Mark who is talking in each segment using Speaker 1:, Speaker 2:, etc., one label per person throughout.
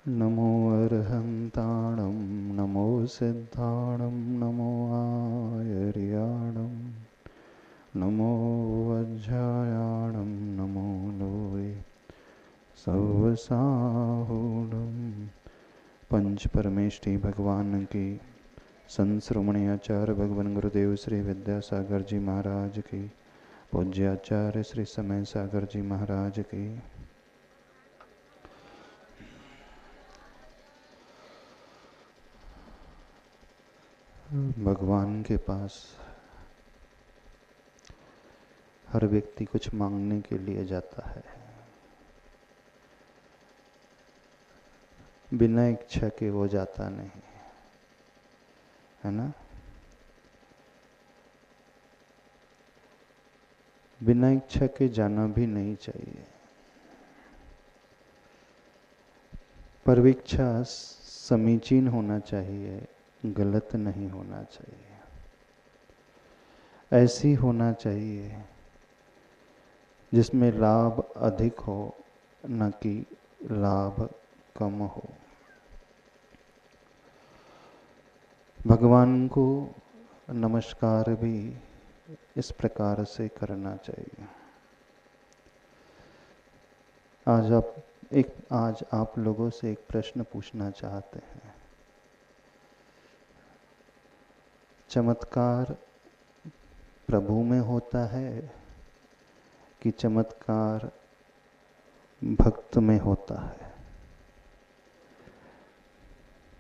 Speaker 1: नमो अर्हन्ताणं नमो सिद्धाणं नमो आयर्याणं नमो वज्रायाणं नमो लोये सर्वसाहूणं। पंच परमेष्टि भगवान की संत श्रोमणी आचार्य भगवान गुरुदेव श्री विद्यासागर जी महाराज की, पूज्य आचार्य श्री समय सागर जी महाराज की। भगवान के पास हर व्यक्ति कुछ मांगने के लिए जाता है, बिना इच्छा के वो जाता नहीं है ना। बिना इच्छा के जाना भी नहीं चाहिए, पर इच्छा समीचीन होना चाहिए, गलत नहीं होना चाहिए। ऐसी होना चाहिए जिसमें लाभ अधिक हो, न कि लाभ कम हो। भगवान को नमस्कार भी इस प्रकार से करना चाहिए। आज आप लोगों से एक प्रश्न पूछना चाहते हैं। चमत्कार प्रभु में होता है कि चमत्कार भक्त में होता है?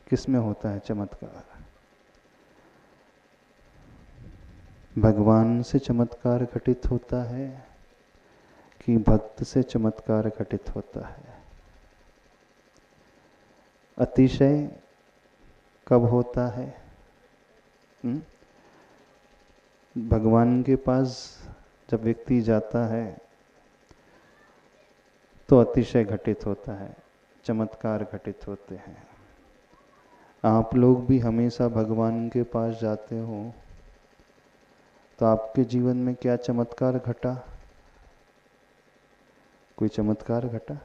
Speaker 1: किस में होता है चमत्कार? भगवान से चमत्कार घटित होता है कि भक्त से चमत्कार घटित होता है? अतिशय कब होता है? भगवान के पास जब व्यक्ति जाता है तो अतिशय घटित होता है, चमत्कार घटित होते हैं। आप लोग भी हमेशा भगवान के पास जाते हो तो आपके जीवन में क्या चमत्कार घटा? कोई चमत्कार घटा?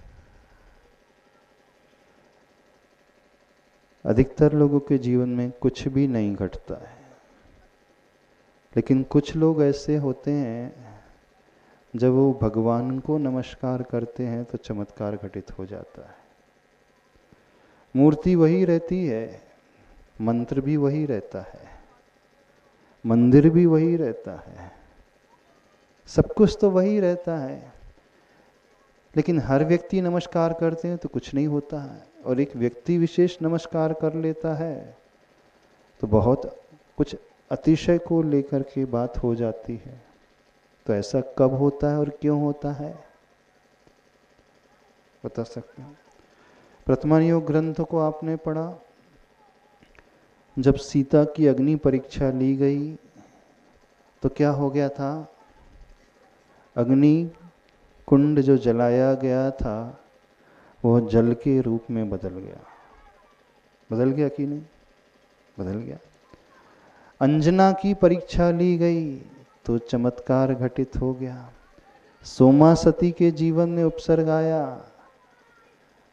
Speaker 1: अधिकतर लोगों के जीवन में कुछ भी नहीं घटता है, लेकिन कुछ लोग ऐसे होते हैं जब वो भगवान को नमस्कार करते हैं तो चमत्कार घटित हो जाता है। मूर्ति वही रहती है, मंत्र भी वही रहता है, मंदिर भी वही रहता है, सब कुछ तो वही रहता है, लेकिन हर व्यक्ति नमस्कार करते हैं तो कुछ नहीं होता है, और एक व्यक्ति विशेष नमस्कार कर लेता है तो बहुत कुछ अतिशय को लेकर के बात हो जाती है। तो ऐसा कब होता है और क्यों होता है, बता सकते हो? प्रथमा योग ग्रंथ को आपने पढ़ा। जब सीता की अग्नि परीक्षा ली गई तो क्या हो गया था? अग्नि कुंड जो जलाया गया था वो जल के रूप में बदल गया। बदल गया कि नहीं? बदल गया। अंजना की परीक्षा ली गई तो चमत्कार घटित हो गया। सोमा सती के जीवन में उपसर्ग आया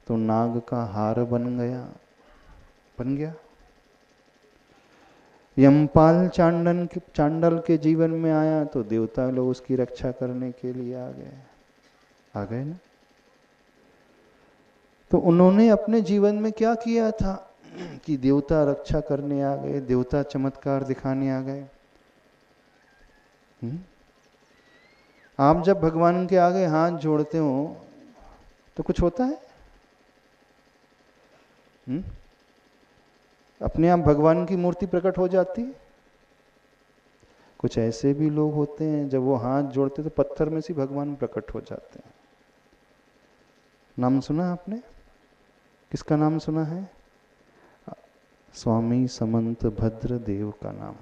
Speaker 1: तो नाग का हार बन गया। यमपाल चांडल के जीवन में आया तो देवता लोग उसकी रक्षा करने के लिए आ गए ना। तो उन्होंने अपने जीवन में क्या किया था कि देवता रक्षा करने आ गए, देवता चमत्कार दिखाने आ गए। आप जब भगवान के आगे हाथ जोड़ते हो तो कुछ होता है? अपने आप भगवान की मूर्ति प्रकट हो जाती है। कुछ ऐसे भी लोग होते हैं जब वो हाथ जोड़ते तो पत्थर में से भगवान प्रकट हो जाते हैं। नाम सुना आपने? किसका नाम सुना है? स्वामी समंत भद्र देव का नाम।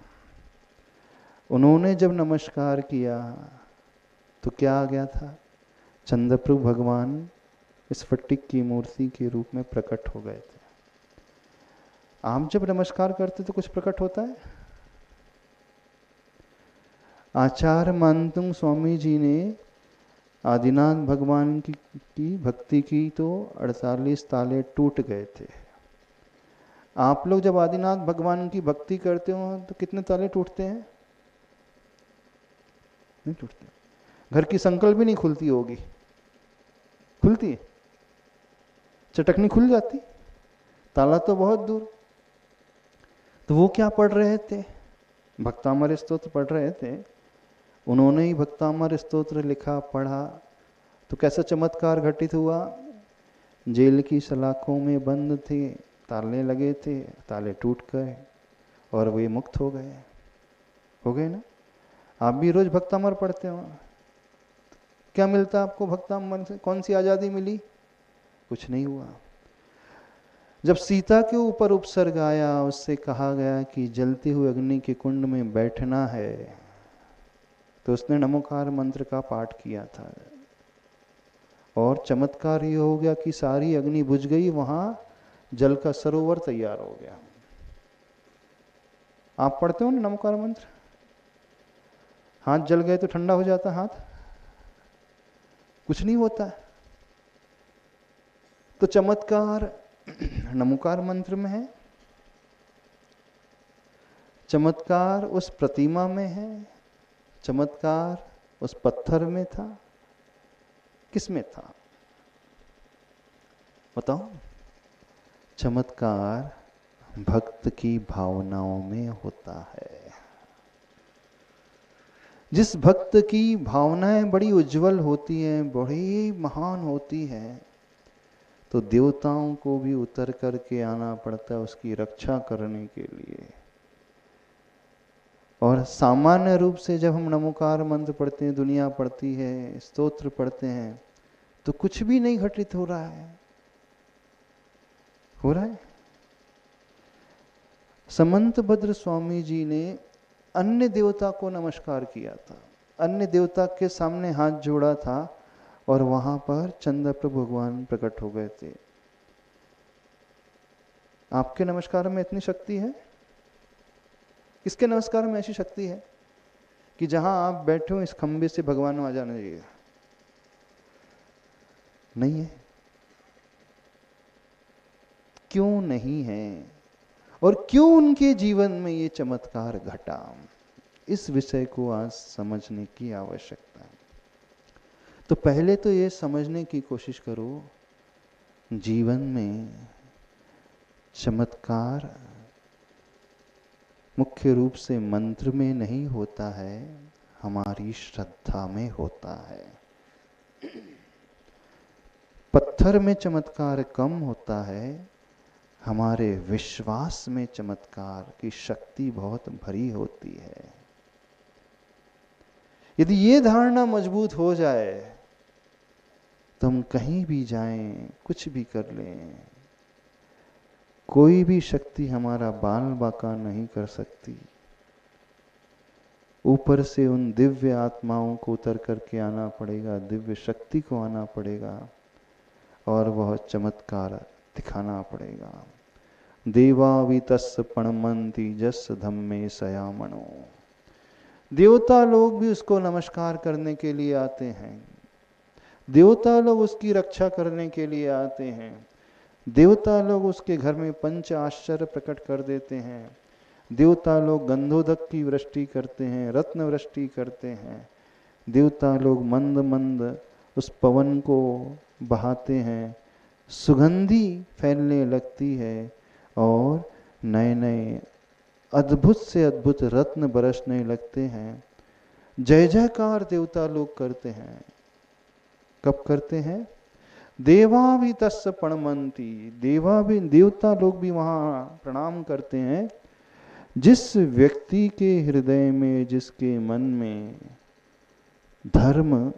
Speaker 1: उन्होंने जब नमस्कार किया तो क्या आ गया था? चंद्रप्रभु भगवान स्फटिक की मूर्ति के रूप में प्रकट हो गए थे। आप जब नमस्कार करते तो कुछ प्रकट होता है? आचार्य मानतुंग स्वामी जी ने आदिनाथ भगवान की भक्ति की तो 48 ताले टूट गए थे। आप लोग जब आदिनाथ भगवान की भक्ति करते हो तो कितने ताले टूटते हैं? नहीं टूटते। घर की संकल्प भी नहीं खुलती होगी, खुलती है? चटकनी खुल जाती, ताला तो बहुत दूर। तो वो क्या पढ़ रहे थे? भक्तामर स्तोत्र पढ़ रहे थे। उन्होंने ही भक्तामर स्तोत्र लिखा, पढ़ा, तो कैसा चमत्कार घटित हुआ? जेल की सलाखों में बंद थे, ताले लगे थे, ताले टूट गए और वे मुक्त हो गए। हो गए ना? आप भी रोज भक्तामर पढ़ते हो, क्या मिलता आपको भक्तामर से? कौन सी आजादी मिली? कुछ नहीं हुआ। जब सीता के ऊपर उपसर्ग आया, उससे कहा गया कि जलते हुए अग्नि के कुंड में बैठना है, तो उसने नमोकार मंत्र का पाठ किया था और चमत्कार ये हो गया कि सारी अग्नि बुझ गई, वहां जल का सरोवर तैयार हो गया। आप पढ़ते हो ना नमोकार मंत्र? हाथ जल गए तो ठंडा हो जाता हाथ? कुछ नहीं होता। तो चमत्कार नमोकार मंत्र में है, चमत्कार उस प्रतिमा में है, चमत्कार उस पत्थर में था, किस में था बताओ? चमत्कार भक्त की भावनाओं में होता है। जिस भक्त की भावनाएं बड़ी उज्जवल होती हैं, बड़ी महान होती हैं, तो देवताओं को भी उतर करके आना पड़ता है उसकी रक्षा करने के लिए। और सामान्य रूप से जब हम नमोकार मंत्र पढ़ते हैं, दुनिया पढ़ती है, स्तोत्र पढ़ते हैं, तो कुछ भी नहीं घटित हो रहा है। हो रहा है? समंत भद्र स्वामी जी ने अन्य देवता को नमस्कार किया था, अन्य देवता के सामने हाथ जोड़ा था और वहां पर चंद्रप्रभु भगवान प्रकट हो गए थे। आपके नमस्कार में इतनी शक्ति है? किसके नमस्कार में ऐसी शक्ति है कि जहां आप बैठे हो इस खंबे से भगवान आ जाना चाहिए? नहीं है। क्यों नहीं है और क्यों उनके जीवन में ये चमत्कार घटा, इस विषय को आज समझने की आवश्यकता है। तो पहले तो ये समझने की कोशिश करो, जीवन में चमत्कार मुख्य रूप से मंत्र में नहीं होता है, हमारी श्रद्धा में होता है। पत्थर में चमत्कार कम होता है, हमारे विश्वास में चमत्कार की शक्ति बहुत भरी होती है। यदि ये धारणा मजबूत हो जाए तो हम कहीं भी जाएं, कुछ भी कर लें, कोई भी शक्ति हमारा बाल बाका नहीं कर सकती। ऊपर से उन दिव्य आत्माओं को उतर करके आना पड़ेगा, दिव्य शक्ति को आना पड़ेगा और वह चमत्कार दिखाना पड़ेगा। देवावितस्य प्रणमन्ति जस्य धम्मे सयामणो। देवता लोग भी उसको नमस्कार करने के लिए आते हैं, देवता लोग उसकी रक्षा करने के लिए आते हैं, देवता लोग उसके घर में पंच आश्चर्य प्रकट कर देते हैं, देवता लोग गंधोदक की वृष्टि करते हैं, रत्न वृष्टि करते हैं, देवता लोग मंद मंद उस पवन को बहाते हैं, सुगंधी फैलने लगती है और नए नए अद्भुत से अद्भुत रत्न बरसने लगते हैं। जय जयकार देवता लोग करते हैं। कब करते हैं? देवा भी तस्य प्रणमन्ति, देवता लोग भी वहां प्रणाम करते हैं जिस व्यक्ति के हृदय में, जिसके मन में धर्म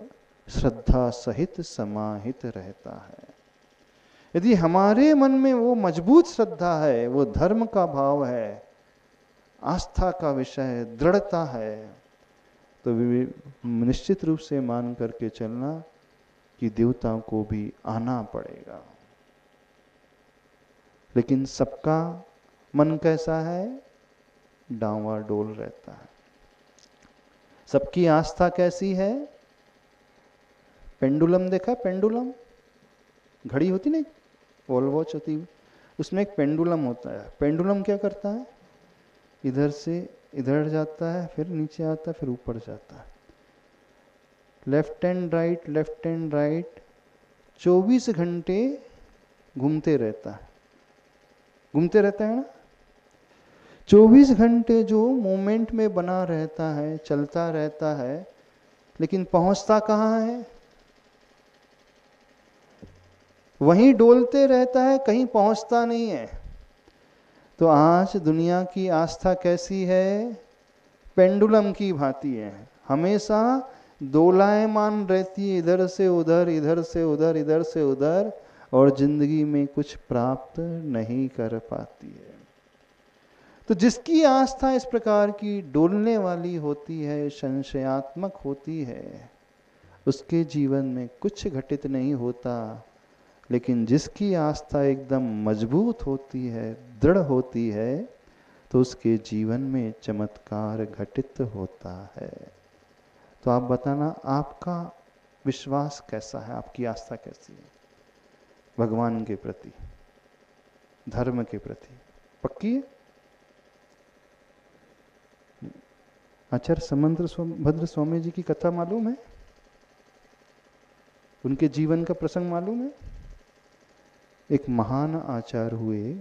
Speaker 1: श्रद्धा सहित समाहित रहता है। यदि हमारे मन में वो मजबूत श्रद्धा है, वो धर्म का भाव है, आस्था का विषय है, दृढ़ता है, तो निश्चित रूप से मान करके चलना कि देवताओं को भी आना पड़ेगा। लेकिन सबका मन कैसा है? डांवाडोल रहता है। सबकी आस्था कैसी है? पेंडुलम देखा? पेंडुलम घड़ी होती नहीं, वॉल वॉच होती, उसमें एक पेंडुलम होता है। पेंडुलम क्या करता है? इधर से इधर जाता है, फिर नीचे आता है, फिर ऊपर जाता है। Left and right, left and right 24 घंटे घूमते रहता है, घूमते रहता है ना। 24 घंटे जो मोमेंट में बना रहता है, चलता रहता है, लेकिन पहुंचता कहाँ है? वहीं डोलते रहता है, कहीं पहुंचता नहीं है। तो आज दुनिया की आस्था कैसी है? पेंडुलम की भांति है, हमेशा दोलायमान रहती है, इधर से उधर, इधर से उधर, इधर से उधर, और जिंदगी में कुछ प्राप्त नहीं कर पाती है। तो जिसकी आस्था इस प्रकार की डोलने वाली होती है, संशयात्मक होती है, उसके जीवन में कुछ घटित नहीं होता। लेकिन जिसकी आस्था एकदम मजबूत होती है, दृढ़ होती है, तो उसके जीवन में चमत्कार घटित होता है। तो आप बताना, आपका विश्वास कैसा है? आपकी आस्था कैसी है भगवान के प्रति, धर्म के प्रति? पक्की है? आचार्य समंत्र भद्र स्वामी जी की कथा मालूम है? उनके जीवन का प्रसंग मालूम है? एक महान आचार्य हुए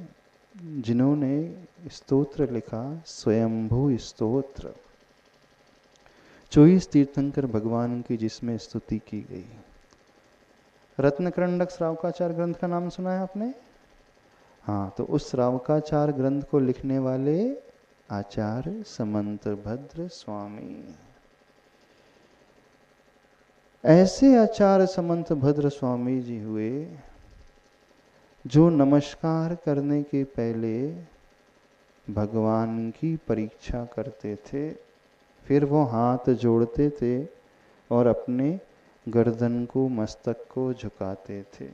Speaker 1: जिन्होंने स्तोत्र लिखा, स्वयंभू स्तोत्र, 24 तीर्थंकर भगवान की जिसमें स्तुति की गई। रत्नकरंडक श्रावकाचार ग्रंथ का नाम सुना है आपने? हाँ, तो उस श्रावकाचार ग्रंथ को लिखने वाले आचार्य समंत्र भद्र स्वामी, ऐसे आचार्य समंत्र भद्र स्वामी जी हुए जो नमस्कार करने के पहले भगवान की परीक्षा करते थे, फिर वो हाथ जोड़ते थे और अपने गर्दन को, मस्तक को झुकाते थे।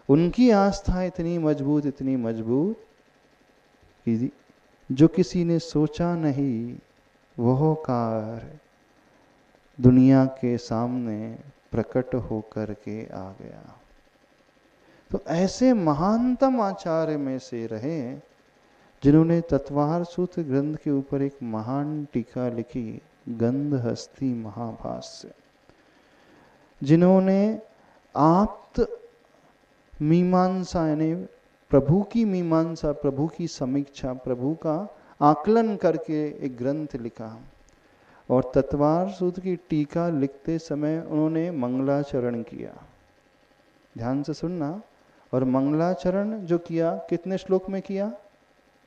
Speaker 1: उनकी आस्था इतनी मजबूत, इतनी मजबूत कि जो किसी ने सोचा नहीं, वह कार्य दुनिया के सामने प्रकट होकर के आ गया। तो ऐसे महानतम आचार्य में से रहे जिन्होंने तत्वार सूत्र ग्रंथ के ऊपर एक महान टीका लिखी, गंधहस्ती महाभाष्य, जिन्होंने आप्त मीमांसा यानी प्रभु की मीमांसा, प्रभु की समीक्षा, प्रभु का आकलन करके एक ग्रंथ लिखा। और तत्वार सूत्र की टीका लिखते समय उन्होंने मंगलाचरण किया। ध्यान से सुनना। और मंगलाचरण जो किया, कितने श्लोक में किया?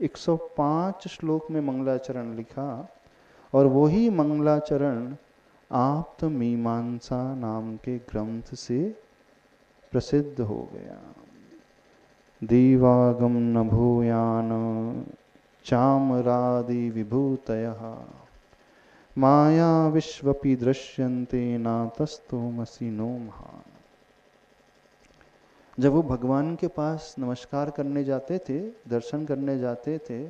Speaker 1: 105 श्लोक में मंगलाचरण लिखा। और वही मंगलाचरण आप्त मीमांसा नाम के ग्रंथ से प्रसिद्ध हो गया। देवागम न भूयान चामरादि विभूतयः माया विश्वपि दृश्यन्ते नातस्तोमसि नो महान्। जब वो भगवान के पास नमस्कार करने जाते थे, दर्शन करने जाते थे,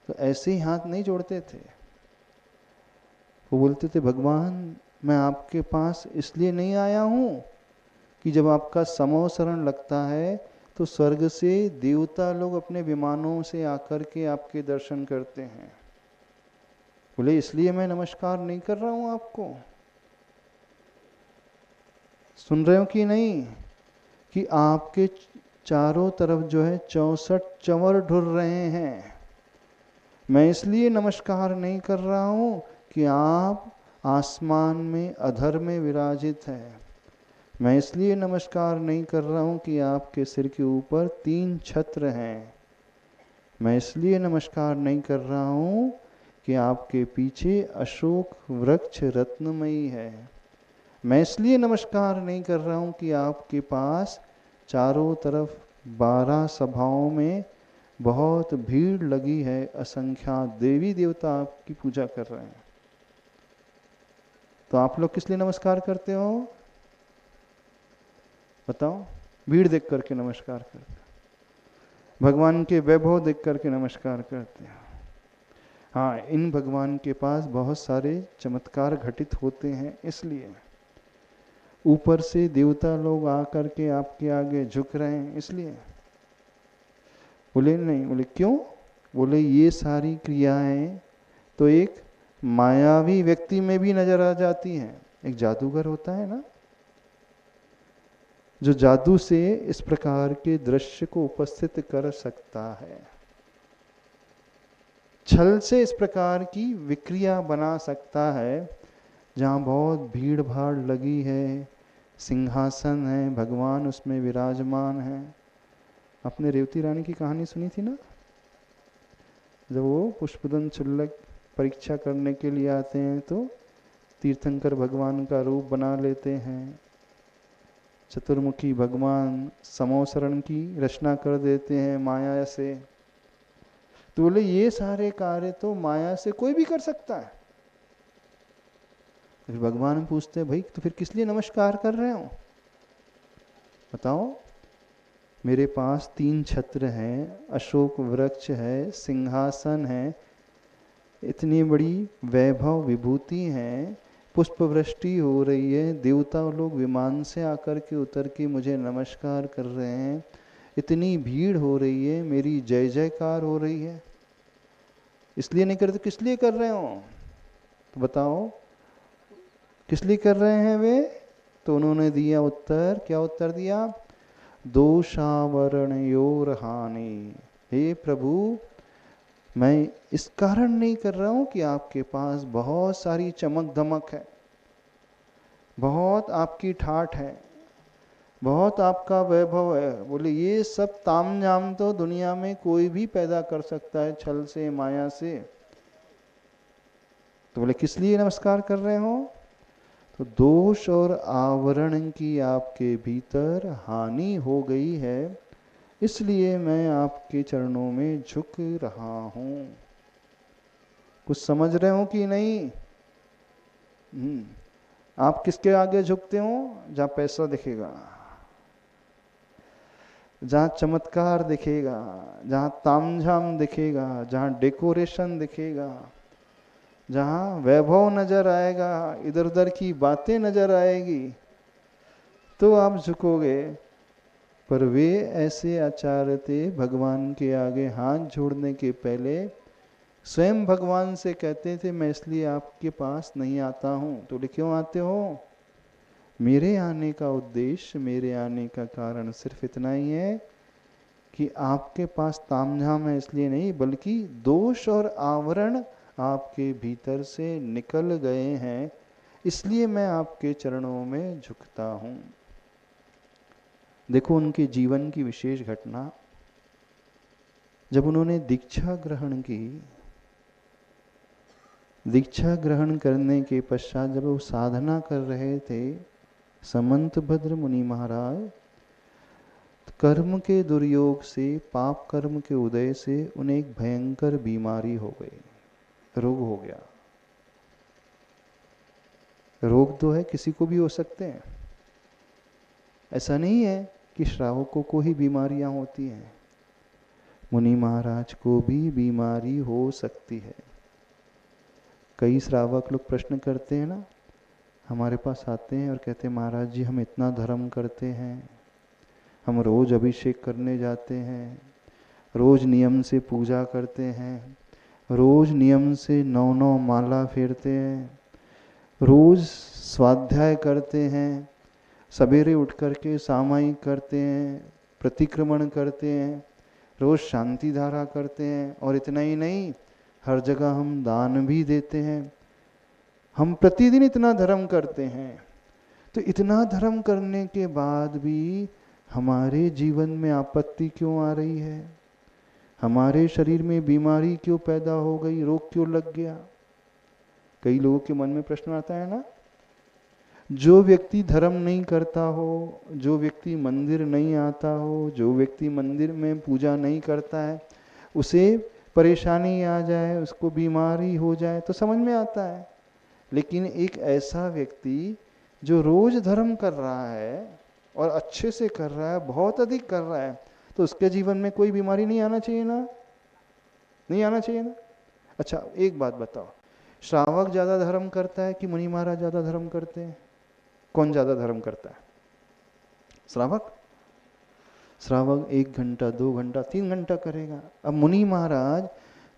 Speaker 1: तो ऐसे ही हाथ नहीं जोड़ते थे। वो बोलते थे, भगवान मैं आपके पास इसलिए नहीं आया हूं कि जब आपका समोसरण लगता है तो स्वर्ग से देवता लोग अपने विमानों से आकर के आपके दर्शन करते हैं। बोले इसलिए मैं नमस्कार नहीं कर रहा हूं आपको। सुन रहे हो कि नहीं? कि आपके चारों तरफ जो है 64 चंवर ढुर रहे हैं। मैं इसलिए नमस्कार नहीं कर रहा हूं कि आप आसमान में अधर में विराजित हैं। मैं इसलिए नमस्कार नहीं कर रहा हूं कि आपके सिर के ऊपर 3 छत्र हैं। मैं इसलिए नमस्कार नहीं कर रहा हूं कि आपके पीछे अशोक वृक्ष रत्नमयी है। मैं इसलिए नमस्कार नहीं कर रहा हूं कि आपके पास चारों तरफ 12 सभाओं में बहुत भीड़ लगी है, असंख्यात देवी देवता आपकी पूजा कर रहे हैं। तो आप लोग किस लिए नमस्कार करते हो? बताओ। भीड़ देख करके नमस्कार करते, भगवान के वैभव देख करके नमस्कार करते हैं। हाँ, इन भगवान के पास बहुत सारे चमत्कार घटित होते हैं इसलिए। ऊपर से देवता लोग आकर के आपके आगे झुक रहे हैं इसलिए? बोले नहीं। बोले क्यों? बोले ये सारी क्रियाएं तो एक मायावी व्यक्ति में भी नजर आ जाती हैं। एक जादूगर होता है ना, जो जादू से इस प्रकार के दृश्य को उपस्थित कर सकता है, छल से इस प्रकार की विक्रिया बना सकता है। जहाँ बहुत भीड़ भाड़ लगी है, सिंहासन है, भगवान उसमें विराजमान है। आपने रेवती रानी की कहानी सुनी थी ना, जब वो पुष्पदन चुल्लक परीक्षा करने के लिए आते हैं तो तीर्थंकर भगवान का रूप बना लेते हैं, चतुर्मुखी भगवान समोसरण की रचना कर देते हैं माया से। तो बोले ये सारे कार्य तो माया से कोई भी कर सकता है। फिर भगवान पूछते हैं भाई तो फिर किस लिए नमस्कार कर रहे हो, बताओ। मेरे पास 3 छत्र हैं, अशोक वृक्ष है, सिंहासन है, इतनी बड़ी वैभव विभूति है, पुष्प वृष्टि हो रही है, देवता लोग विमान से आकर के उतर के मुझे नमस्कार कर रहे हैं, इतनी भीड़ हो रही है, मेरी जय जयकार हो रही है, इसलिए नहीं करते किस लिए कर रहे हो? तो बताओ किस लिए कर रहे हैं वे? तो उन्होंने दिया उत्तर। क्या उत्तर दिया? दोषावरणयोर हानि। हे प्रभु, मैं इस कारण नहीं कर रहा हूं कि आपके पास बहुत सारी चमक धमक है, बहुत आपकी ठाठ है, बहुत आपका वैभव है। बोले ये सब तामझाम तो दुनिया में कोई भी पैदा कर सकता है, छल से, माया से। तो बोले किस लिए नमस्कार कर रहे हो? तो दोष और आवरण की आपके भीतर हानि हो गई है, इसलिए मैं आपके चरणों में झुक रहा हूं। कुछ समझ रहे हो कि नहीं? आप किसके आगे झुकते हो? जहां पैसा दिखेगा, जहां चमत्कार दिखेगा, जहां तामझाम दिखेगा, जहां डेकोरेशन दिखेगा, जहां वैभव नजर आएगा, इधर उधर की बातें नजर आएगी, तो आप झुकोगे। पर वे ऐसे आचार्य थे, भगवान के आगे हाथ जोड़ने के पहले स्वयं भगवान से कहते थे मैं इसलिए आपके पास नहीं आता हूं। तो बोले क्यों आते हो? मेरे आने का उद्देश्य, मेरे आने का कारण सिर्फ इतना ही है कि आपके पास तामझाम है इसलिए नहीं, बल्कि दोष और आवरण आपके भीतर से निकल गए हैं, इसलिए मैं आपके चरणों में झुकता हूं। देखो उनके जीवन की विशेष घटना। जब उन्होंने दीक्षा ग्रहण की, दीक्षा ग्रहण करने के पश्चात जब वो साधना कर रहे थे, समंतभद्र मुनि महाराज, कर्म के दुर्योग से, पाप कर्म के उदय से उन्हें एक भयंकर बीमारी हो गई, रोग हो गया। रोग तो है, किसी को भी हो सकते हैं, ऐसा नहीं है कि श्रावकों को ही बीमारियां होती हैं, मुनि महाराज को भी बीमारी हो सकती है। कई श्रावक लोग प्रश्न करते हैं ना, हमारे पास आते हैं और कहते हैं महाराज जी हम इतना धर्म करते हैं, हम रोज अभिषेक करने जाते हैं, रोज नियम से पूजा करते हैं, रोज नियम से 9 माला फेरते हैं, रोज स्वाध्याय करते हैं, सवेरे उठ करके सामायिक करते हैं, प्रतिक्रमण करते हैं, रोज शांति धारा करते हैं, और इतना ही नहीं हर जगह हम दान भी देते हैं, हम प्रतिदिन इतना धर्म करते हैं। तो इतना धर्म करने के बाद भी हमारे जीवन में आपत्ति क्यों आ रही है? हमारे शरीर में बीमारी क्यों पैदा हो गई, रोग क्यों लग गया? कई लोगों के मन में प्रश्न आता है ना। जो व्यक्ति धर्म नहीं करता हो, जो व्यक्ति मंदिर नहीं आता हो, जो व्यक्ति मंदिर में पूजा नहीं करता है, उसे परेशानी आ जाए, उसको बीमारी हो जाए तो समझ में आता है। लेकिन एक ऐसा व्यक्ति जो रोज धर्म कर रहा है और अच्छे से कर रहा है, बहुत अधिक कर रहा है, तो उसके जीवन में कोई बीमारी नहीं आना चाहिए ना? नहीं आना चाहिए ना? अच्छा एक बात बताओ, श्रावक ज्यादा धर्म करता है कि मुनि महाराज ज्यादा धर्म करते हैं? कौन ज्यादा धर्म करता है? श्रावक। श्रावक 1 घंटा 2 घंटा 3 घंटा करेगा। अब मुनि महाराज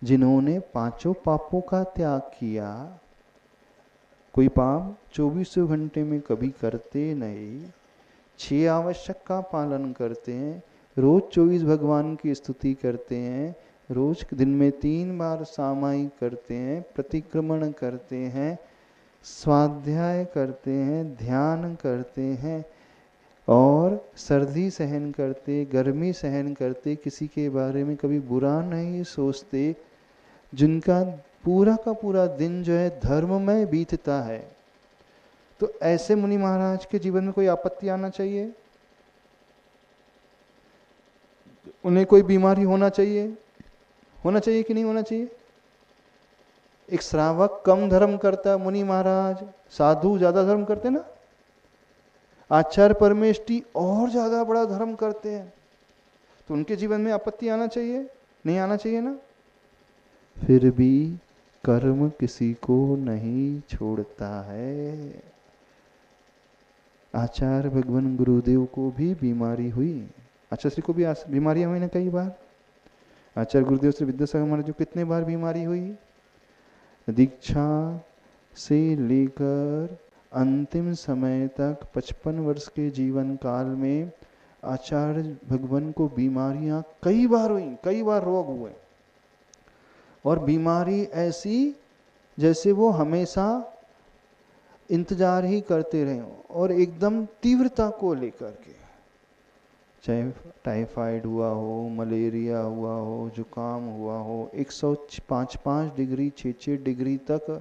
Speaker 1: जिन्होंने 5 पापों का त्याग किया, कोई पाप 24 घंटे में कभी करते नहीं, 6 आवश्यक का पालन करते हैं, रोज 24 भगवान की स्तुति करते हैं, रोज दिन में 3 बार सामायिक करते हैं, प्रतिक्रमण करते हैं, स्वाध्याय करते हैं, ध्यान करते हैं, और सर्दी सहन करते, गर्मी सहन करते, किसी के बारे में कभी बुरा नहीं सोचते, जिनका पूरा का पूरा दिन जो है धर्म में बीतता है, तो ऐसे मुनि महाराज के जीवन में कोई आपत्ति आना चाहिए? उन्हें कोई बीमारी होना चाहिए? होना चाहिए कि नहीं होना चाहिए? एक श्रावक कम धर्म करता, मुनि महाराज साधु ज्यादा धर्म करते ना, आचार्य परमेष्टि और ज्यादा बड़ा धर्म करते हैं, तो उनके जीवन में आपत्ति आना चाहिए? नहीं आना चाहिए ना? फिर भी कर्म किसी को नहीं छोड़ता है। आचार्य भगवान गुरुदेव को भी बीमारी हुई, आचार्य श्री को भी बीमारियां हुई ना कई बार। आचार्य गुरुदेव श्री विद्यासागर महाराज जो कितने बार बीमारी हुई, दीक्षा से लेकर अंतिम समय तक 55 वर्ष के जीवन काल में आचार्य भगवान को बीमारियां कई बार हुई, कई बार रोग हुए, और बीमारी ऐसी जैसे वो हमेशा इंतजार ही करते रहे और एकदम तीव्रता को लेकर के, चाहे टाइफाइड हुआ हो, मलेरिया हुआ हो, जुकाम हुआ हो, 105 डिग्री 6 डिग्री तक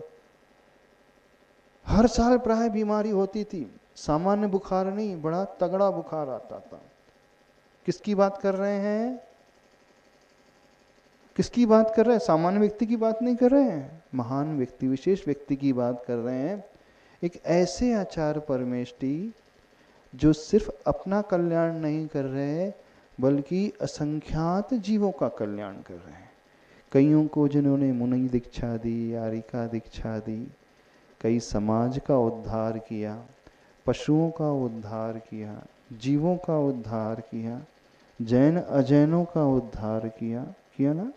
Speaker 1: हर साल प्राय बीमारी होती थी। सामान्य बुखार नहीं, बड़ा तगड़ा बुखार आता था। किसकी बात कर रहे हैं? किसकी बात कर रहे हैं? सामान्य व्यक्ति की बात नहीं कर रहे हैं, महान व्यक्ति, विशेष व्यक्ति की बात कर रहे हैं। एक ऐसे आचार्य परमेष्टि जो सिर्फ अपना कल्याण नहीं कर रहे बल्कि असंख्यात जीवों का कल्याण कर रहे हैं। कईयों को जिन्होंने मुनि दीक्षा दी, आरिका दीक्षा दी, कई समाज का उद्धार किया, पशुओं का उद्धार किया, जीवों का उद्धार किया, जैन अजैनों का उद्धार किया ना,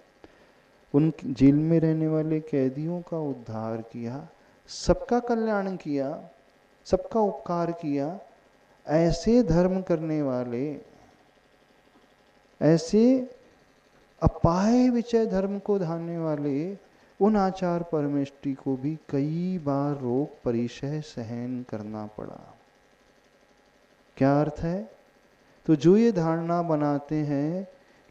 Speaker 1: उन जेल में रहने वाले कैदियों का उद्धार किया, सबका कल्याण किया, सबका उपकार किया। ऐसे धर्म करने वाले, ऐसे अपाय विचय धर्म को धारने वाले उन आचार्य परमेष्टि को भी कई बार रोग परिचय सहन करना पड़ा। क्या अर्थ है? तो जो ये धारणा बनाते हैं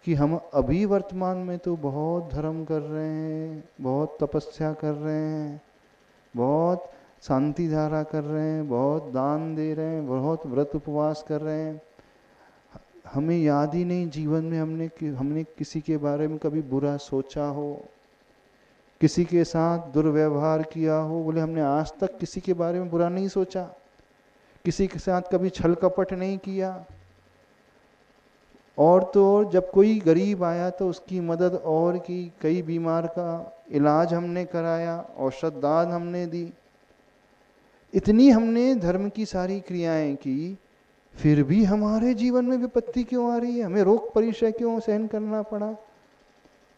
Speaker 1: कि हम अभी वर्तमान में तो बहुत धर्म कर रहे हैं, बहुत तपस्या कर रहे हैं, बहुत शांति धारा कर रहे हैं, बहुत दान दे रहे हैं, बहुत व्रत उपवास कर रहे हैं, हमें याद ही नहीं जीवन में हमने किसी के बारे में कभी बुरा सोचा हो, किसी के साथ दुर्व्यवहार किया हो। बोले हमने आज तक किसी के बारे में बुरा नहीं सोचा, किसी के साथ कभी छल कपट नहीं किया। और तो और जब कोई गरीब आया तो उसकी मदद और की, कई बीमार का इलाज हमने कराया, औषध दान हमने दी, इतनी हमने धर्म की सारी क्रियाएं की, फिर भी हमारे जीवन में विपत्ति क्यों आ रही है, हमें रोग परिचय क्यों सहन करना पड़ा?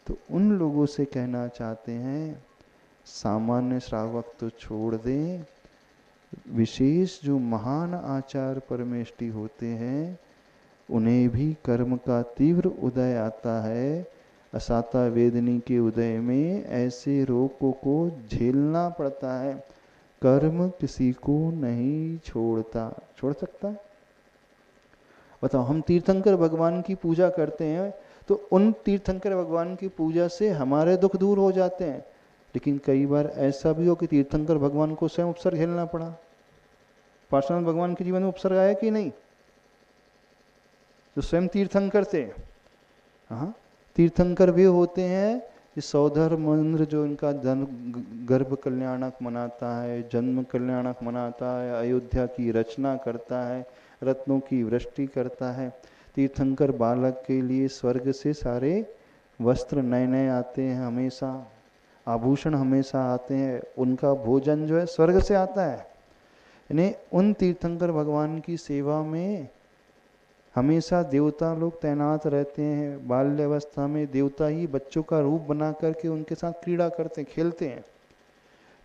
Speaker 1: तो उन लोगों से कहना चाहते हैं सामान्य श्रावक तो छोड़ दें, विशेष जो महान आचार्य परमेष्टि होते हैं उन्हें भी कर्म का तीव्र उदय आता है। असाता वेदनी के उदय में ऐसे रोगों को झेलना पड़ता है। कर्म किसी को नहीं छोड़ता। छोड़ सकता? बताओ, हम तीर्थंकर भगवान की पूजा करते हैं तो उन तीर्थंकर भगवान की पूजा से हमारे दुख दूर हो जाते हैं, लेकिन कई बार ऐसा भी हो कि तीर्थंकर भगवान को स्वयं उपसर्ग झेलना पड़ा। पार्श्वनाथ भगवान के जीवन में उपसर्ग आया कि नहीं? जो स्वयं तीर्थंकर थे। हाँ, तीर्थंकर वे होते हैं सौधर्म मंत्र जो इनका गर्भ कल्याणक मनाता है, जन्म कल्याणक मनाता है, अयोध्या की रचना करता है, रत्नों की वृष्टि करता है। तीर्थंकर बालक के लिए स्वर्ग से सारे वस्त्र नए नए आते हैं, हमेशा आभूषण हमेशा आते हैं, उनका भोजन जो है स्वर्ग से आता है। यानी उन तीर्थंकर भगवान की सेवा में हमेशा देवता लोग तैनात रहते हैं। बाल्य अवस्था में देवता ही बच्चों का रूप बना करके उनके साथ क्रीड़ा करते हैं, खेलते हैं।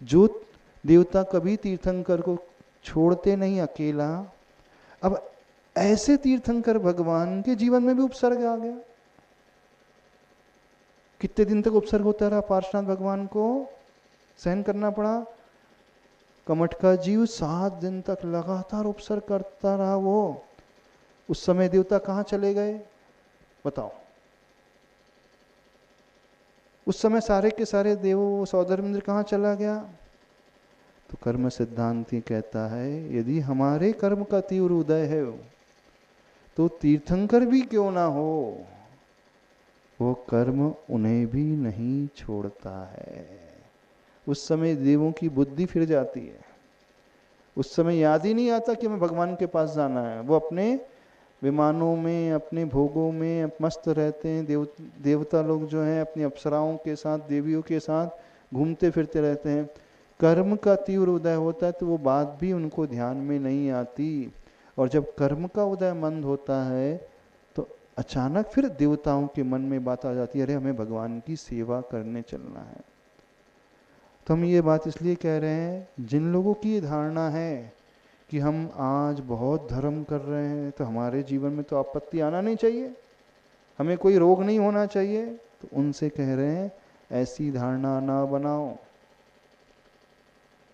Speaker 1: जो देवता कभी तीर्थंकर को छोड़ते नहीं अकेला, अब ऐसे तीर्थंकर भगवान के जीवन में भी उपसर्ग आ गया। कितने दिन तक उपसर्ग होता रहा पार्श्वनाथ भगवान को, सहन करना पड़ा। कमठ का जीव 7 दिन तक लगातार उपसर्ग करता रहा। वो उस समय देवता कहां चले गए बताओ? उस समय सारे के सारे देव सौधर्मेंद्र कहां चला गया? तो कर्म सिद्धांति कहता है यदि हमारे कर्म का तीव्र उदय है तो तीर्थंकर भी क्यों ना हो, वो कर्म उन्हें भी नहीं छोड़ता है। उस समय देवों की बुद्धि फिर जाती है। उस समय याद ही नहीं आता कि हमें भगवान के पास जाना है। वो अपने विमानों में, अपने भोगों में मस्त रहते हैं। देवता लोग जो हैं अपनी अप्सराओं के साथ, देवियों के साथ घूमते फिरते रहते हैं। कर्म का तीव्र उदय होता है तो वो बात भी उनको ध्यान में नहीं आती। और जब कर्म का उदय मंद होता है तो अचानक फिर देवताओं के मन में बात आ जाती है, अरे हमें भगवान की सेवा करने चलना है। तो हम ये बात इसलिए कह रहे हैं, जिन लोगों की ये धारणा है कि हम आज बहुत धर्म कर रहे हैं तो हमारे जीवन में तो आपत्ति आना नहीं चाहिए, हमें कोई रोग नहीं होना चाहिए, तो उनसे कह रहे हैं ऐसी धारणा ना बनाओ।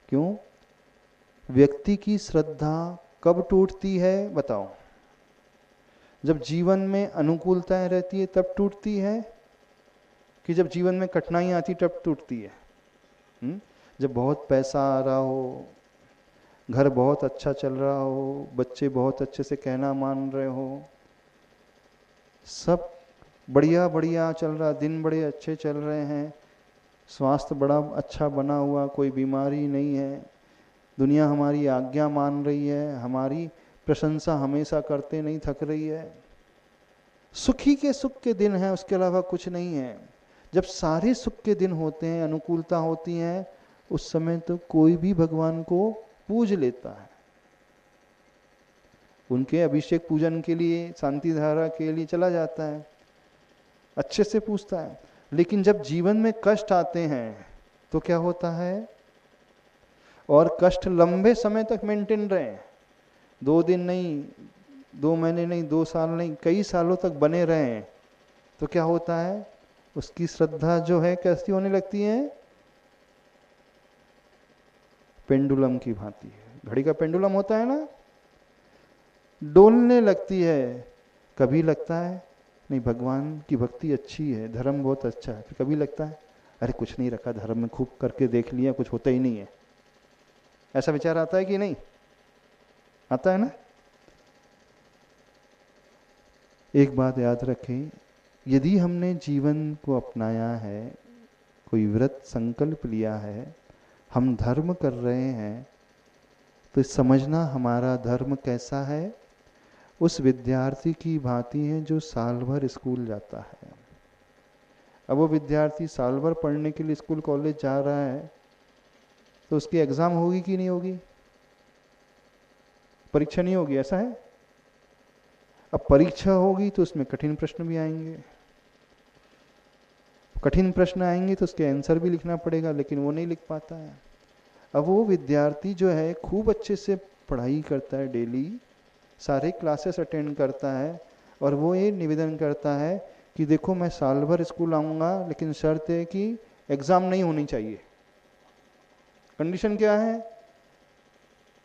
Speaker 1: क्यों? व्यक्ति की श्रद्धा कब टूटती है बताओ? जब जीवन में अनुकूलताएं रहती है तब टूटती है, कि जब जीवन में कठिनाइयां आती तब टूटती है? जब बहुत पैसा आ रहा हो, घर बहुत अच्छा चल रहा हो, बच्चे बहुत अच्छे से कहना मान रहे हो, सब बढ़िया बढ़िया चल रहा, दिन बड़े अच्छे चल रहे हैं, स्वास्थ्य बड़ा अच्छा बना हुआ, कोई बीमारी नहीं है, दुनिया हमारी आज्ञा मान रही है, हमारी प्रशंसा हमेशा करते नहीं थक रही है, सुखी के सुख के दिन है, उसके अलावा कुछ नहीं है। जब सारे सुख के दिन होते हैं, अनुकूलता होती है, उस समय तो कोई भी भगवान को पूज लेता है। उनके अभिषेक पूजन के लिए, शांति धारा के लिए चला जाता है, अच्छे से पूछता है। लेकिन जब जीवन में कष्ट आते हैं तो क्या होता है? और कष्ट लंबे समय तक मेंटेन रहे, 2 दिन नहीं, 2 महीने नहीं, 2 साल नहीं, कई सालों तक बने रहे, तो क्या होता है? उसकी श्रद्धा जो है कैसी होने लगती है? पेंडुलम की भांति है। घड़ी का पेंडुलम होता है ना, डोलने लगती है। कभी लगता है नहीं भगवान की भक्ति अच्छी है, धर्म बहुत अच्छा है, फिर कभी लगता है अरे कुछ नहीं रखा धर्म में, खूब करके देख लिया, कुछ होता ही नहीं है। ऐसा विचार आता है कि नहीं? आता है ना? एक बात याद रखें, यदि हमने जीवन को अपनाया है, कोई व्रत संकल्प लिया है, हम धर्म कर रहे हैं, तो समझना हमारा धर्म कैसा है? उस विद्यार्थी की भांति है जो साल भर स्कूल जाता है। अब वो विद्यार्थी साल भर पढ़ने के लिए स्कूल कॉलेज जा रहा है, तो उसकी एग्जाम होगी कि नहीं होगी? परीक्षा नहीं होगी, ऐसा है? अब परीक्षा होगी तो उसमें कठिन प्रश्न भी आएंगे, कठिन प्रश्न आएंगे तो उसके आंसर भी लिखना पड़ेगा, लेकिन वो नहीं लिख पाता है। अब वो विद्यार्थी जो है खूब अच्छे से पढ़ाई करता है, डेली सारे क्लासेस अटेंड करता है, और वो ये निवेदन करता है कि देखो मैं साल भर स्कूल आऊँगा, लेकिन शर्त है कि एग्ज़ाम नहीं होनी चाहिए। कंडीशन क्या है?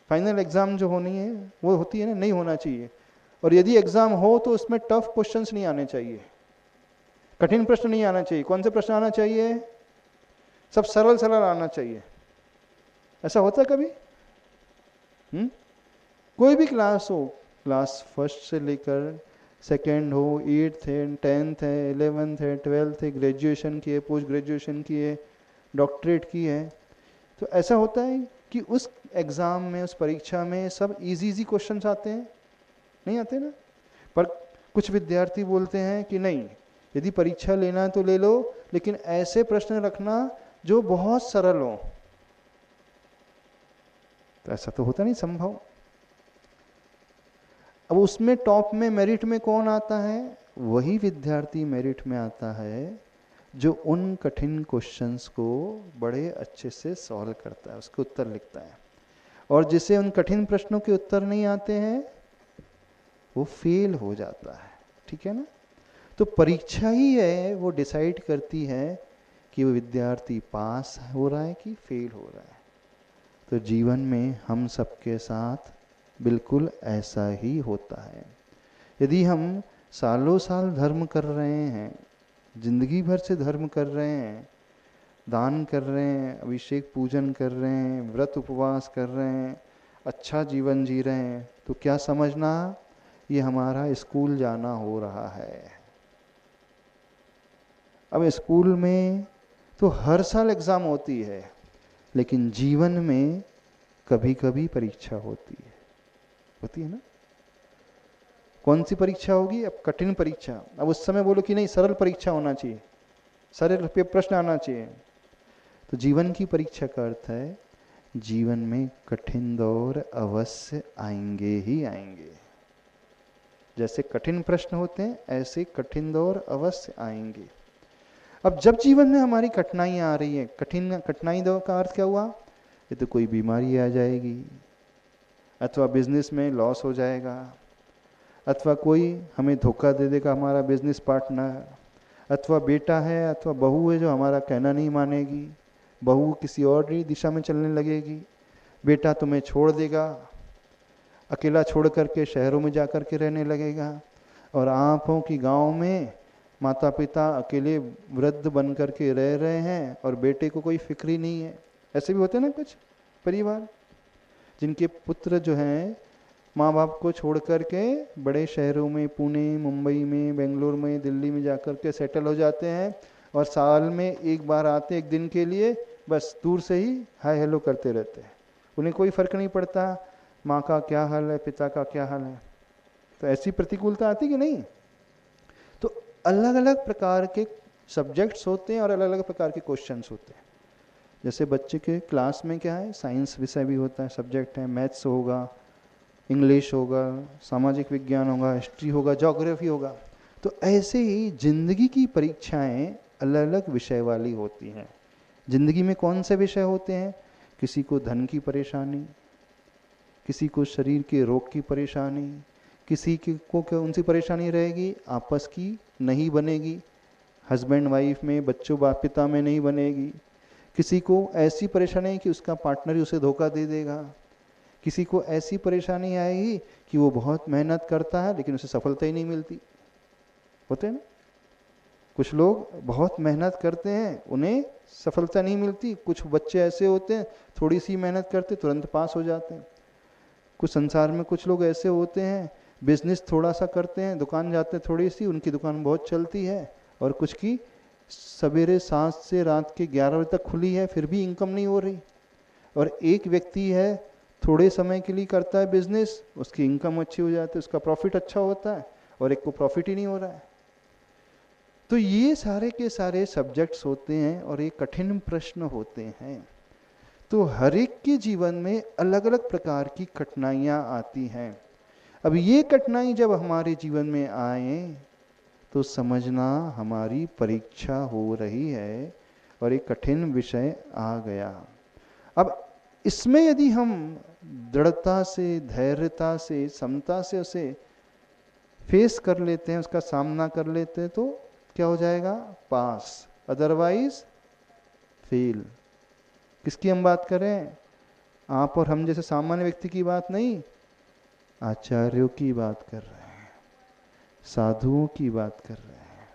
Speaker 1: फाइनल एग्ज़ाम जो होनी है वो होती है ना, नहीं होना चाहिए। और यदि एग्ज़ाम हो तो उसमें टफ क्वेश्चंस नहीं आने चाहिए, कठिन प्रश्न नहीं आना चाहिए। कौन से प्रश्न आना चाहिए? सब सरल सरल आना चाहिए। ऐसा होता है कभी? कोई भी क्लास हो, क्लास फर्स्ट से लेकर सेकेंड हो, 8th है, 10th है, 11th है, 12th है, ग्रेजुएशन की है, पोस्ट ग्रेजुएशन की है, डॉक्टरेट की है, तो ऐसा होता है कि उस एग्ज़ाम में, उस परीक्षा में सब इजी क्वेश्चंस आते हैं? नहीं आते ना। पर कुछ विद्यार्थी बोलते हैं कि नहीं, यदि परीक्षा लेना है तो ले लो, लेकिन ऐसे प्रश्न रखना जो बहुत सरल हो। तो ऐसा तो होता नहीं संभव। अब उसमें टॉप में मेरिट में कौन आता है? वही विद्यार्थी मेरिट में आता है जो उन कठिन क्वेश्चंस को बड़े अच्छे से सॉल्व करता है, उसके उत्तर लिखता है। और जिसे उन कठिन प्रश्नों के उत्तर नहीं आते हैं वो फेल हो जाता है। ठीक है ना? तो परीक्षा ही है वो डिसाइड करती है कि वो विद्यार्थी पास हो रहा है कि फेल हो रहा है। तो जीवन में हम सबके साथ बिल्कुल ऐसा ही होता है। यदि हम सालों साल धर्म कर रहे हैं, जिंदगी भर से धर्म कर रहे हैं, दान कर रहे हैं, अभिषेक पूजन कर रहे हैं, व्रत उपवास कर रहे हैं, अच्छा जीवन जी रहे हैं, तो क्या समझना ये हमारा स्कूल जाना हो रहा है। अब स्कूल में तो हर साल एग्जाम होती है, लेकिन जीवन में कभी कभी परीक्षा होती है ना? कौन सी परीक्षा होगी? अब कठिन परीक्षा। अब उस समय बोलो कि नहीं सरल परीक्षा होना चाहिए, सरल प्रश्न आना चाहिए। तो जीवन की परीक्षा का अर्थ है जीवन में कठिन दौर अवश्य आएंगे ही आएंगे। जैसे कठिन प्रश्न होते हैं ऐसे कठिन दौर अवश्य आएंगे। अब जब जीवन में हमारी कठिनाइयां आ रही है, कठिनाई दौर का अर्थ क्या हुआ? ये तो कोई बीमारी आ जाएगी, अथवा बिजनेस में लॉस हो जाएगा, अथवा कोई हमें धोखा दे देगा हमारा बिजनेस पार्टनर, अथवा बेटा है अथवा बहू है जो हमारा कहना नहीं मानेगी, बहू किसी और दिशा में चलने लगेगी, बेटा तुम्हें छोड़ देगा, अकेला छोड़ करके शहरों में जा कर के रहने लगेगा, और आप हो कि गांव में माता पिता अकेले वृद्ध बन करके रह रहे हैं और बेटे को कोई फिक्र ही नहीं है। ऐसे भी होते हैं ना कुछ परिवार जिनके पुत्र जो हैं माँ बाप को छोड़ करके बड़े शहरों में, पुणे, मुंबई में, बेंगलोर में, दिल्ली में जाकर के सेटल हो जाते हैं, और साल में एक बार आते एक दिन के लिए, बस दूर से ही हाय हेलो करते रहते हैं। उन्हें कोई फर्क नहीं पड़ता माँ का क्या हाल है, पिता का क्या हाल है। तो ऐसी प्रतिकूलता आती कि नहीं? तो अलग अलग प्रकार के सब्जेक्ट्स होते हैं और अलग अलग प्रकार के क्वेश्चंस होते हैं। जैसे बच्चे के क्लास में क्या है, साइंस विषय भी होता है, सब्जेक्ट है, मैथ्स होगा, इंग्लिश होगा, सामाजिक विज्ञान होगा, हिस्ट्री होगा, ज्योग्राफी होगा। तो ऐसे ही जिंदगी की परीक्षाएं अलग अलग विषय वाली होती हैं। जिंदगी में कौन से विषय होते हैं? किसी को धन की परेशानी, किसी को शरीर के रोग की परेशानी, किसी को कौन सी परेशानी रहेगी? आपस की नहीं बनेगी, हस्बैंड वाइफ में, बच्चों बाप पिता में नहीं बनेगी। किसी को ऐसी परेशानी कि उसका पार्टनर ही उसे धोखा दे देगा। किसी को ऐसी परेशानी आएगी कि वो बहुत मेहनत करता है लेकिन उसे सफलता ही नहीं मिलती। होते हैं ना कुछ लोग बहुत मेहनत करते हैं उन्हें सफलता नहीं मिलती। कुछ बच्चे ऐसे होते हैं थोड़ी सी मेहनत करते तुरंत पास हो जाते हैं। कुछ संसार में कुछ लोग ऐसे होते हैं बिजनेस थोड़ा सा करते हैं, दुकान जाते हैं थोड़ी सी, उनकी दुकान बहुत चलती है, और कुछ की सवेरे 7 से रात के 11 बजे तक खुली है फिर भी इनकम नहीं हो रही। और एक व्यक्ति है थोड़े समय के लिए करता है बिजनेस, उसकी इनकम अच्छी हो जाती है, उसका प्रॉफिट अच्छा होता है, और एक को प्रॉफिट ही नहीं हो रहा है। तो ये सारे के सारे सब्जेक्ट्स होते हैं और ये कठिन प्रश्न होते हैं। तो हर एक के जीवन में अलग अलग प्रकार की कठिनाइयां आती हैं। अब ये कठिनाई जब हमारे जीवन में आए तो समझना हमारी परीक्षा हो रही है और एक कठिन विषय आ गया। अब इसमें यदि हम दृढ़ता से, धैर्यता से, समता से उसे फेस कर लेते हैं, उसका सामना कर लेते हैं, तो क्या हो जाएगा? पास, अदरवाइज फेल। किसकी हम बात करें? आप और हम जैसे सामान्य व्यक्ति की बात नहीं, आचार्यों की बात कर रहे हैं, साधुओं की बात कर रहे हैं,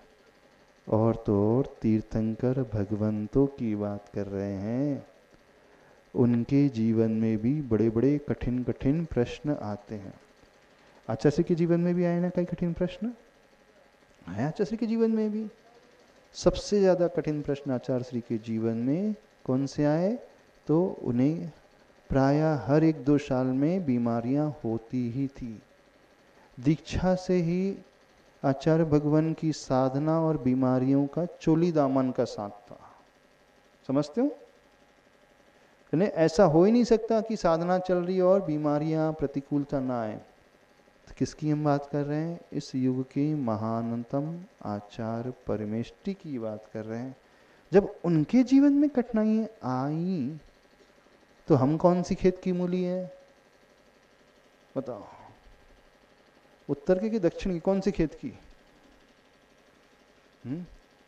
Speaker 1: और तो और तीर्थंकर भगवंतों की बात कर रहे हैं। उनके जीवन में भी बड़े बड़े कठिन कठिन प्रश्न आते हैं। आचार्य के जीवन में भी आए ना कई कठिन प्रश्न आए। आचार्य के जीवन में भी सबसे ज्यादा कठिन प्रश्न आचार्य श्री के जीवन में कौन से आए? तो उन्हें प्रायः हर 1-2 साल में बीमारियां होती ही थी। दीक्षा से ही आचार्य भगवान की साधना और बीमारियों का चोली दामन का साथ था। समझते हो? यानी ऐसा हो ही नहीं सकता कि साधना चल रही है और बीमारियां प्रतिकूलता ना आए। तो किसकी हम बात कर रहे हैं? इस युग के महानतम आचार्य परमेष्टि की बात कर रहे हैं। जब उनके जीवन में कठिनाइयां आई तो हम कौन सी खेत की मूली है? बताओ, उत्तर की कि दक्षिण की, कौन सी खेत की?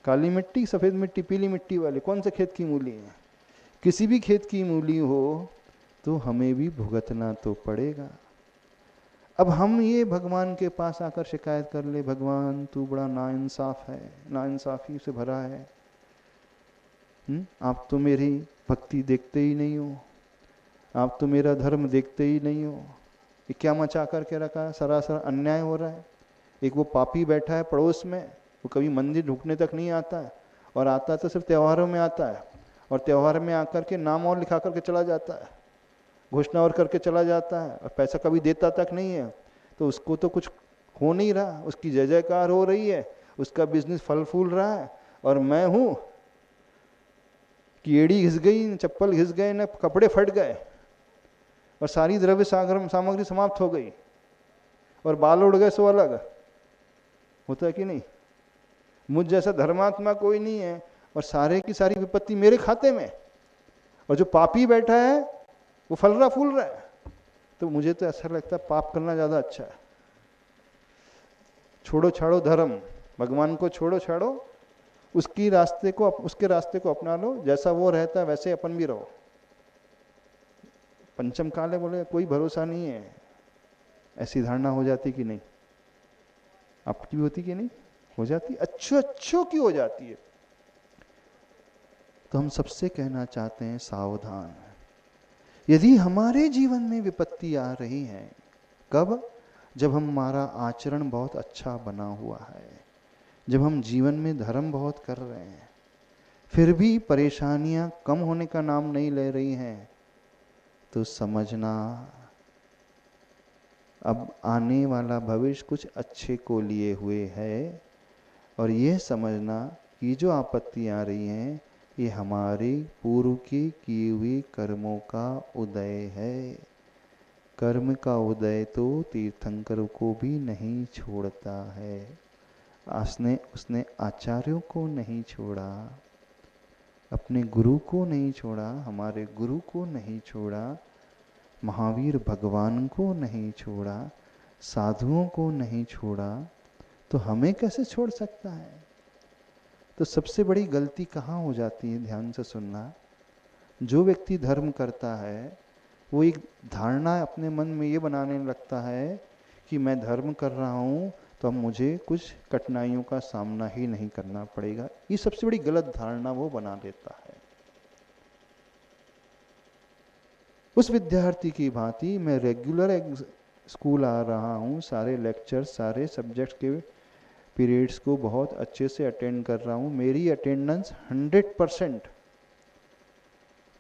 Speaker 1: काली मिट्टी, सफेद मिट्टी, पीली मिट्टी वाले, कौन से खेत की मूली है? किसी भी खेत की मूली हो तो हमें भी भुगतना तो पड़ेगा। अब हम ये भगवान के पास आकर शिकायत कर ले, भगवान तू बड़ा नाइंसाफ है, नाइंसाफी से भरा है, आप तो मेरी भक्ति देखते ही नहीं हो, आप तो मेरा धर्म देखते ही नहीं हो। ये क्या मचा करके रखा है, सरासर अन्याय हो रहा है। एक वो पापी बैठा है पड़ोस में, वो कभी मंदिर ढूंढने तक नहीं आता है, और आता तो सिर्फ त्योहारों में आता है, और त्योहार में आकर के नाम और लिखा करके चला जाता है, घोषणा और करके चला जाता है, और पैसा कभी देता तक नहीं है। तो उसको तो कुछ हो नहीं रहा, उसकी जय जयकार हो रही है, उसका बिजनेस फल फूल रहा है, और मैं हूं कि एड़ी घिस गई, चप्पल घिस गए, न कपड़े फट गए, और सारी द्रव्य सामग्री समाप्त हो गई, और बाल उड़ गए, सो अलग होता है कि नहीं? मुझ जैसा धर्मात्मा कोई नहीं है, और सारे की सारी विपत्ति मेरे खाते में, और जो पापी बैठा है वो फल रहा फूल रहा है। तो मुझे तो ऐसा लगता है पाप करना ज्यादा अच्छा है। छोड़ो छाड़ो धर्म, भगवान को छोड़ो छाड़ो, उसके रास्ते को अपना लो, जैसा वो रहता है वैसे अपन भी रहो। पंचम काल है, बोले कोई भरोसा नहीं है, ऐसी धारणा हो जाती कि नहीं? आपकी भी होती कि नहीं? हो जाती, अच्छों की हो जाती है। तो हम सबसे कहना चाहते हैं, सावधान। यदि हमारे जीवन में विपत्ति आ रही है, कब? जब हमारा आचरण बहुत अच्छा बना हुआ है, जब हम जीवन में धर्म बहुत कर रहे हैं, फिर भी परेशानियां कम होने का नाम नहीं ले रही हैं, तो समझना अब आने वाला भविष्य कुछ अच्छे को लिए हुए है। और यह समझना कि जो आपत्ति आ रही हैं, ये हमारे पूर्व की किए हुए कर्मों का उदय है। कर्म का उदय तो तीर्थंकर को भी नहीं छोड़ता है। उसने आचार्यों को नहीं छोड़ा, अपने गुरु को नहीं छोड़ा, हमारे गुरु को नहीं छोड़ा, महावीर भगवान को नहीं छोड़ा, साधुओं को नहीं छोड़ा, तो हमें कैसे छोड़ सकता है? तो सबसे बड़ी गलती कहाँ हो जाती है? ध्यान से सुनना। जो व्यक्ति धर्म करता है वो एक धारणा अपने मन में ये बनाने लगता है कि मैं धर्म कर रहा हूँ तो अब मुझे कुछ कठिनाइयों का सामना ही नहीं करना पड़ेगा। ये सबसे बड़ी गलत धारणा वो बना लेता है। उस विद्यार्थी की भांति मैं रेगुलर स्कूल आ रहा हूँ, सारे लेक्चर्स, सारे सब्जेक्ट के पीरियड्स को बहुत अच्छे से अटेंड कर रहा हूँ, मेरी अटेंडेंस 100%,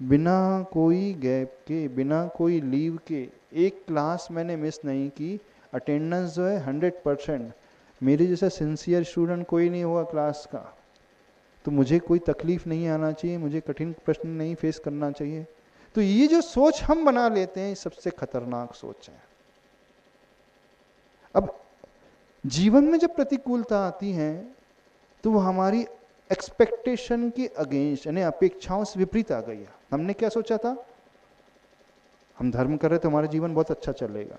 Speaker 1: बिना कोई गैप के, बिना कोई लीव के, एक क्लास मैंने मिस नहीं की, अटेंडेंस जो है 100%। मेरे जैसा सिंसियर स्टूडेंट कोई नहीं होगा क्लास का, तो मुझे कोई तकलीफ नहीं आना चाहिए, मुझे कठिन प्रश्न नहीं फेस करना चाहिए। तो ये जो सोच हम बना लेते हैं, सबसे खतरनाक सोच है। अब जीवन में जब प्रतिकूलता आती है तो वो हमारी एक्सपेक्टेशन के अगेंस्ट, यानी अपेक्षाओं से विपरीत आ गई है। हमने क्या सोचा था? हम धर्म कर रहे तो हमारा जीवन बहुत अच्छा चलेगा।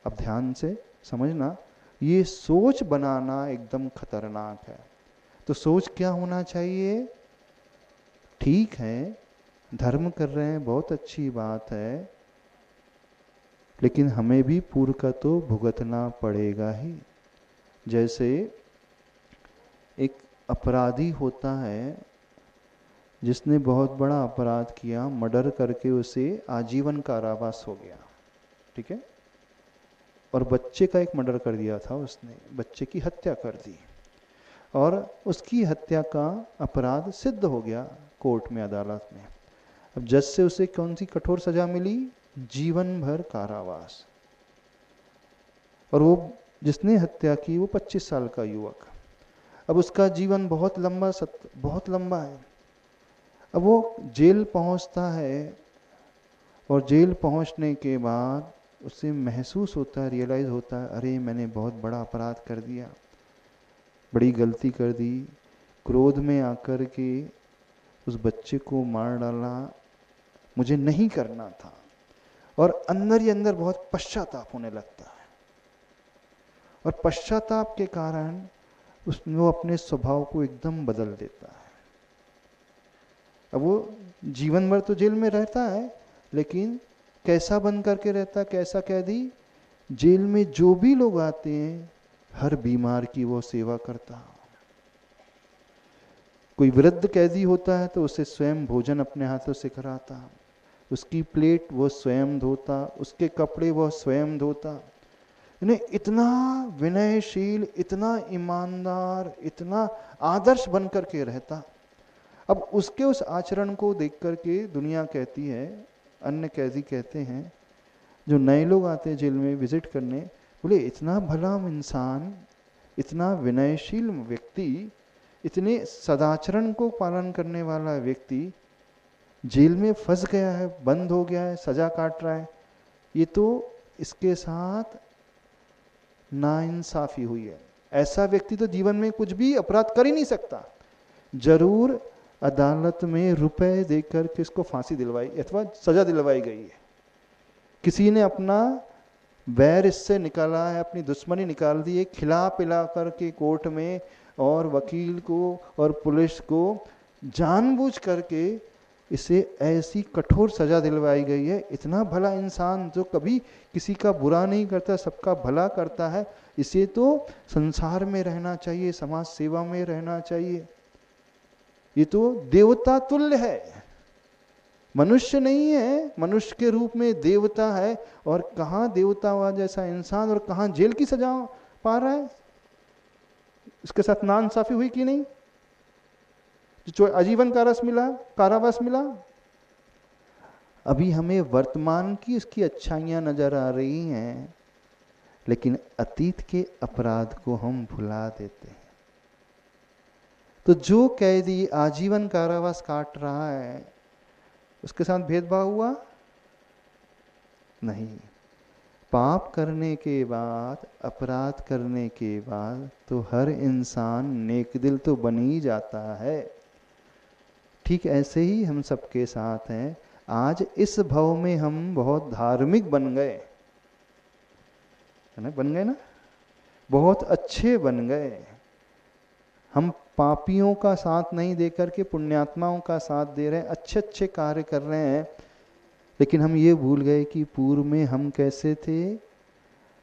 Speaker 1: अब ध्यान से समझना, ये सोच बनाना एकदम खतरनाक है। तो सोच क्या होना चाहिए? ठीक है, धर्म कर रहे हैं, बहुत अच्छी बात है, लेकिन हमें भी पूर्व का तो भुगतना पड़ेगा ही। जैसे एक अपराधी होता है जिसने बहुत बड़ा अपराध किया, मर्डर करके उसे आजीवन कारावास हो गया, ठीक है, और बच्चे का एक मर्डर कर दिया था उसने, बच्चे की हत्या कर दी, और उसकी हत्या का अपराध सिद्ध हो गया कोर्ट में, अदालत में। अब जज से उसे कौन सी कठोर सजा मिली? जीवन भर कारावास। और वो जिसने हत्या की वो 25 साल का युवक। अब उसका जीवन बहुत लंबा है। अब वो जेल पहुंचता है और जेल पहुंचने के बाद उसे महसूस होता है, रियलाइज होता है, अरे मैंने बहुत बड़ा अपराध कर दिया, बड़ी गलती कर दी, क्रोध में आकर के उस बच्चे को मार डाला, मुझे नहीं करना था। और अंदर ही अंदर बहुत पश्चाताप होने लगता है, और पश्चाताप के कारण उसमें वो अपने स्वभाव को एकदम बदल देता है। अब वो जीवन भर तो जेल में रहता है, लेकिन कैसा बन करके रहता, कैसा कैदी? जेल में जो भी लोग आते हैं हर बीमार की वो सेवा करता। कोई वृद्ध कैदी होता है तो उसे स्वयं भोजन अपने हाथों से कराता, उसकी प्लेट वो स्वयं धोता, उसके कपड़े वो स्वयं धोता। इतना विनयशील, इतना ईमानदार, इतना आदर्श बन करके रहता। अब उसके उस आचरण को देख करके दुनिया कहती है, अन्य कैदी कहते हैं, जो नए लोग आते हैं जेल में विजिट करने, बोले इतना भला इंसान, इतना विनयशील व्यक्ति, इतने सदाचरण को पालन करने वाला व्यक्ति जेल में फंस गया है, बंद हो गया है, सजा काट रहा है, ये तो इसके साथ नाइंसाफी हुई है। ऐसा व्यक्ति तो जीवन में कुछ भी अपराध कर ही नहीं सकता। जरूर अदालत में रुपए देकर के इसको फांसी दिलवाई अथवा सजा दिलवाई गई है। किसी ने अपना बैर इससे निकाला है, अपनी दुश्मनी निकाल दी है, खिला पिला करके कोर्ट में, और वकील को और पुलिस को जानबूझ करके इसे ऐसी कठोर सजा दिलवाई गई है। इतना भला इंसान जो कभी किसी का बुरा नहीं करता, सबका भला करता है, इसे तो संसार में रहना चाहिए, समाज सेवा में रहना चाहिए। ये तो देवता तुल्य है, मनुष्य नहीं है, मनुष्य के रूप में देवता है। और कहाँ देवता हुआ जैसा इंसान, और कहाँ जेल की सजा पा रहा है। इसके साथ नाइंसाफी हुई कि नहीं? जो आजीवन कारावास मिला। अभी हमें वर्तमान की उसकी अच्छाइयां नजर आ रही हैं, लेकिन अतीत के अपराध को हम भुला देते हैं। तो जो कैदी आजीवन कारावास काट रहा है, उसके साथ भेदभाव हुआ नहीं। पाप करने के बाद, अपराध करने के बाद तो हर इंसान नेक दिल तो बन ही जाता है। ठीक ऐसे ही हम सबके साथ हैं। आज इस भव में हम बहुत धार्मिक बन गए, है ना? बन गए ना, बहुत अच्छे बन गए। हम पापियों का साथ नहीं देकर के पुण्यात्माओं का साथ दे रहे हैं, अच्छे अच्छे कार्य कर रहे हैं। लेकिन हम ये भूल गए कि पूर्व में हम कैसे थे।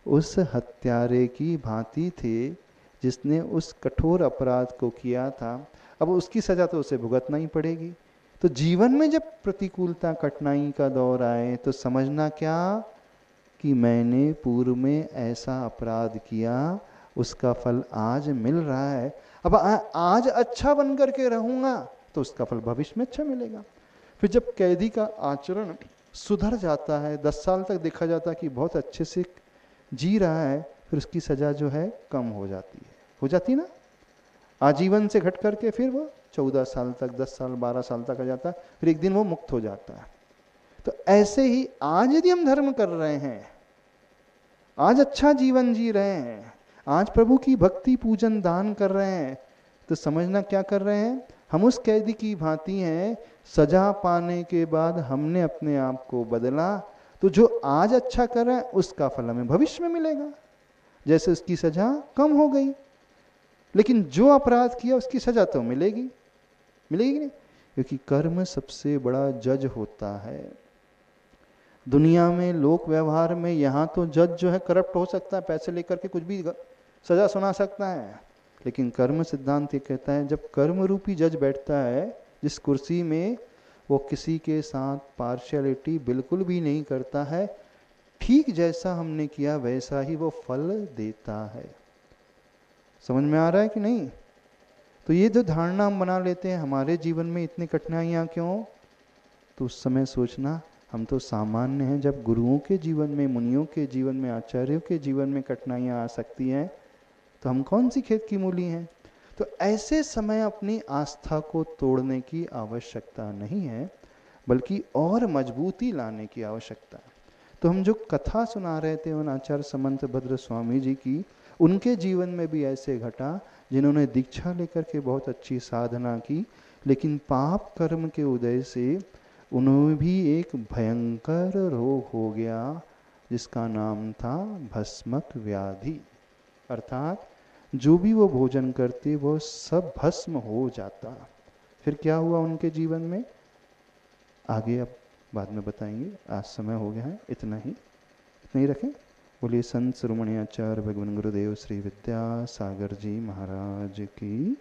Speaker 1: उस हत्यारे की भांति थे जिसने उस कठोर अपराध को किया था। अब उसकी सजा तो उसे भुगतना ही पड़ेगी। तो जीवन में जब प्रतिकूलता, कठिनाई का दौर आए, तो समझना क्या कि मैंने पूर्व में ऐसा अपराध किया, उसका फल आज मिल रहा है। अब आज अच्छा बन करके रहूंगा तो उसका फल भविष्य में अच्छा मिलेगा। फिर जब कैदी का आचरण सुधर जाता है, 10 साल तक देखा जाता है कि बहुत अच्छे से जी रहा है, फिर उसकी सजा जो है कम हो जाती ना, आजीवन से घट करके फिर वो 14 साल तक, 10 साल, 12 साल तक आ जाता है, फिर एक दिन वो मुक्त हो जाता है। तो ऐसे ही आज यदि हम धर्म कर रहे हैं, आज अच्छा जीवन जी रहे हैं, आज प्रभु की भक्ति, पूजन, दान कर रहे हैं, तो समझना क्या कर रहे हैं, हम उस कैदी की भांति हैं। सजा पाने के बाद हमने अपने आप को बदला, तो जो आज अच्छा कर रहा है उसका फल हमें भविष्य में मिलेगा। जैसे उसकी सजा कम हो गई, लेकिन जो अपराध किया उसकी सजा तो मिलेगी नहीं, क्योंकि कर्म सबसे बड़ा जज होता है। दुनिया में लोक व्यवहार में यहाँ तो जज जो है करप्ट हो सकता है, पैसे लेकर के कुछ भी सजा सुना सकता है, लेकिन कर्म सिद्धांत ये कहता है जब कर्म रूपी जज बैठता है जिस कुर्सी में, वो किसी के साथ पार्शियलिटी बिल्कुल भी नहीं करता है। ठीक जैसा हमने किया वैसा ही वो फल देता है। समझ में आ रहा है कि नहीं? तो ये जो धारणा हम बना लेते हैं, हमारे जीवन में इतनी कठिनाइयाँ क्यों, तो उस समय सोचना हम तो सामान्य हैं। जब गुरुओं के जीवन में, मुनियों के जीवन में, आचार्यों के जीवन में कठिनाइयाँ आ सकती हैं, तो हम कौन सी खेत की मूली हैं। तो ऐसे समय अपनी आस्था को तोड़ने की आवश्यकता नहीं है, बल्कि और मजबूती लाने की आवश्यकता है। तो हम जो कथा सुना रहे थे उन आचार्य समंत भद्र स्वामी जी की, उनके जीवन में भी ऐसे घटा, जिन्होंने दीक्षा लेकर के बहुत अच्छी साधना की, लेकिन पाप कर्म के उदय से उन्हें भी एक भयंकर रोग हो गया, जिसका नाम था भस्मक व्याधि। अर्थात जो भी वो भोजन करते वो सब भस्म हो जाता। फिर क्या हुआ उनके जीवन में, आगे अब बाद में बताएंगे, आज समय हो गया है, इतना ही रखें। बोलिए संत शिरोमणि आचार्य भगवान गुरुदेव श्री विद्यासागर जी महाराज की